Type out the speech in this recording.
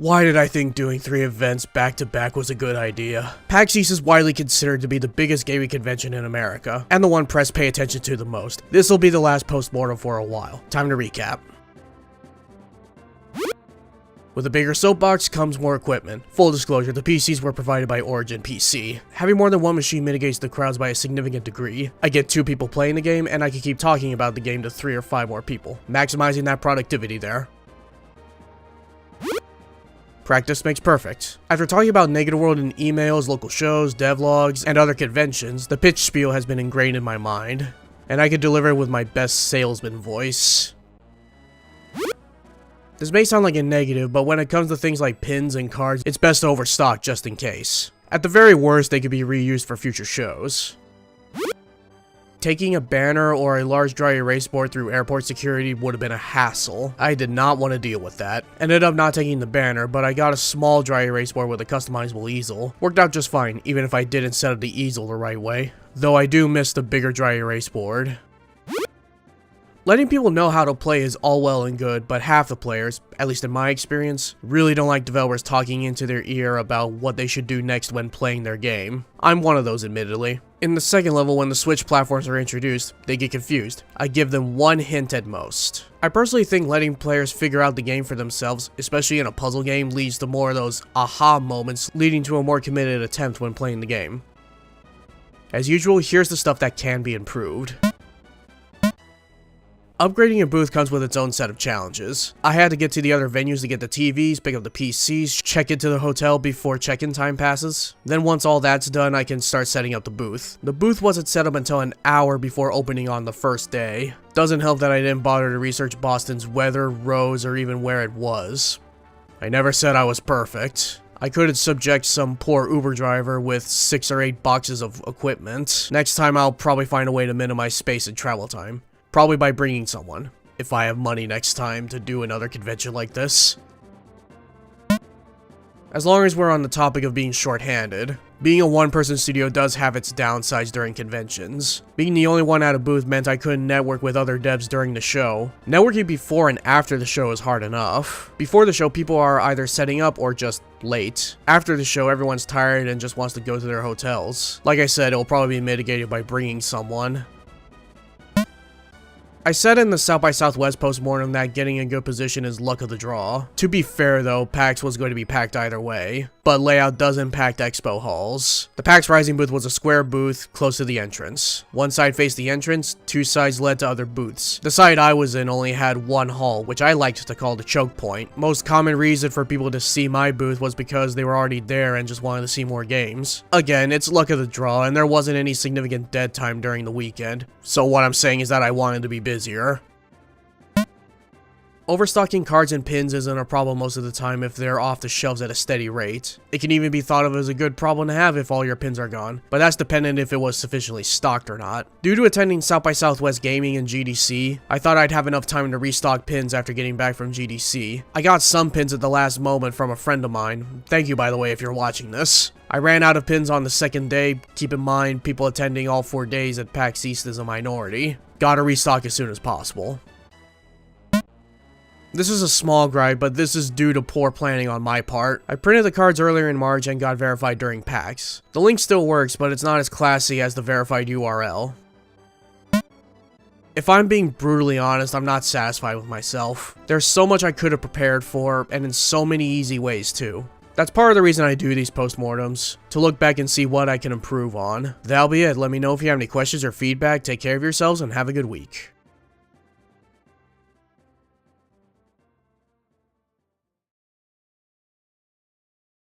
Why did I think doing 3 events back to back was a good idea? PAX East is widely considered to be the biggest gaming convention in America, and the one press pay attention to the most. This will be the last Postmortem for a while. Time to recap. With a bigger soapbox comes more equipment. Full disclosure, the PCs were provided by Origin PC. Having more than one machine mitigates the crowds by a significant degree. I get 2 people playing the game, and I can keep talking about the game to 3 or 5 more people, maximizing that productivity there. Practice makes perfect. After talking about Negative World in emails, local shows, devlogs, and other conventions, the pitch spiel has been ingrained in my mind, and I can deliver it with my best salesman voice. This may sound like a negative, but when it comes to things like pins and cards, it's best to overstock just in case. At the very worst, they could be reused for future shows. Taking a banner or a large dry erase board through airport security would have been a hassle. I did not want to deal with that. Ended up not taking the banner, but I got a small dry erase board with a customizable easel. Worked out just fine, even if I didn't set up the easel the right way. Though I do miss the bigger dry erase board. Letting people know how to play is all well and good, but half the players, at least in my experience, really don't like developers talking into their ear about what they should do next when playing their game. I'm one of those, admittedly. In the second level, when the Switch platforms are introduced, they get confused. I give them one hint at most. I personally think letting players figure out the game for themselves, especially in a puzzle game, leads to more of those aha moments, leading to a more committed attempt when playing the game. As usual, here's the stuff that can be improved. Upgrading a booth comes with its own set of challenges. I had to get to the other venues to get the TVs, pick up the PCs, check into the hotel before check-in time passes. Then once all that's done, I can start setting up the booth. The booth wasn't set up until an hour before opening on the first day. Doesn't help that I didn't bother to research Boston's weather, roads, or even where it was. I never said I was perfect. I couldn't subject some poor Uber driver with 6 or 8 boxes of equipment. Next time I'll probably find a way to minimize space and travel time. Probably by bringing someone, if I have money next time to do another convention like this. As long as we're on the topic of being short-handed, being a one-person studio does have its downsides during conventions. Being the only one at a booth meant I couldn't network with other devs during the show. Networking before and after the show is hard enough. Before the show, people are either setting up or just late. After the show, everyone's tired and just wants to go to their hotels. Like I said, it'll probably be mitigated by bringing someone. I said in the South by Southwest Postmortem that getting in good position is luck of the draw. To be fair though, PAX was going to be packed either way, but layout does impact expo halls. The PAX Rising booth was a square booth close to the entrance. One side faced the entrance, 2 sides led to other booths. The side I was in only had 1 hall, which I liked to call the choke point. Most common reason for people to see my booth was because they were already there and just wanted to see more games. Again, it's luck of the draw, and there wasn't any significant dead time during the weekend. So what I'm saying is that I wanted to be busier. Overstocking cards and pins isn't a problem most of the time if they're off the shelves at a steady rate. It can even be thought of as a good problem to have if all your pins are gone, but that's dependent if it was sufficiently stocked or not. Due to attending South by Southwest Gaming and GDC, I thought I'd have enough time to restock pins after getting back from GDC. I got some pins at the last moment from a friend of mine. Thank you, by the way, if you're watching this. I ran out of pins on the second day. Keep in mind, people attending all 4 days at PAX East is a minority. Gotta restock as soon as possible. This is a small gripe, but this is due to poor planning on my part. I printed the cards earlier in March and got verified during PAX. The link still works, but it's not as classy as the verified URL. If I'm being brutally honest, I'm not satisfied with myself. There's so much I could have prepared for, and in so many easy ways too. That's part of the reason I do these postmortems, to look back and see what I can improve on. That'll be it. Let me know if you have any questions or feedback. Take care of yourselves and have a good week.